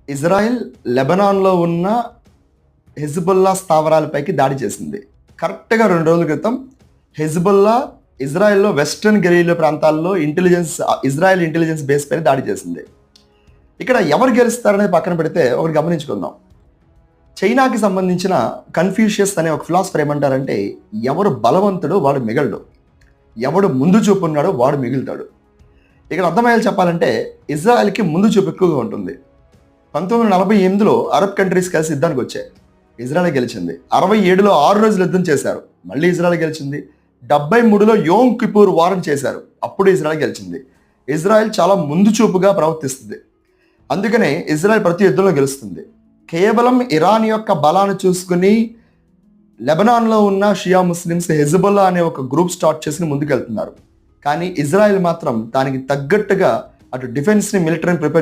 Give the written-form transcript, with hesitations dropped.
Israel లెబనాన్‌లో ఉన్న Hezbollah స్థావరాలపైకి దాడి చేసింది. కరెక్ట్‌గా 2 రోజుల క్రితం హెజ్బుల్లా ఇజ్రాయెల్‌లో వెస్టర్న్ గెరిల్లా ప్రాంతాల్లో ఇజ్రాయెల్ ఇంటెలిజెన్స్ బేస్ పైన దాడి చేసింది. ఇక్కడ ఎవరు గెలుస్తారనేది పక్కన పెడితే ఒకటి గమనించుకుందాం. చైనాకి సంబంధించిన కన్ఫ్యూషియస్ అనే ఒక ఫిలాసఫర్ ఏమంటారంటే, ఎవరు బలవంతుడో వాడు మిగలడు, ఎవడు ముందు చూపు ఉన్నాడో వాడు మిగులుతాడు. ఇక్కడ అర్థమయ్యేలా చెప్పాలంటే ఇజ్రాయెల్కి ముందు చూపు ఎక్కువగా ఉంటుంది. 1948లో అరబ్ కంట్రీస్ కలిసి యుద్ధానికి వచ్చాయి, ఇజ్రాయెల్ గెలిచింది. 67లో 6 రోజులు యుద్ధం చేశారు, మళ్ళీ ఇజ్రాయెల్ గెలిచింది. 73లో యోమ్ కిపూర్ వారం చేశారు, అప్పుడు ఇజ్రాయెల్ గెలిచింది. ఇజ్రాయెల్ చాలా ముందు చూపుగా ప్రవర్తిస్తుంది, అందుకనే ఇజ్రాయెల్ ప్రతి యుద్ధంలో గెలుస్తుంది. కేవలం ఇరాన్ యొక్క బలాన్ని చూసుకుని లెబనాన్లో ఉన్న షియా ముస్లిమ్స్ హెజ్బుల్లా అనే ఒక గ్రూప్ స్టార్ట్ చేసి ముందుకెళ్తున్నారు. కానీ ఇజ్రాయెల్ మాత్రం దానికి తగ్గట్టుగా అటు డిఫెన్స్ని మిలిటరీని ప్రిపేర్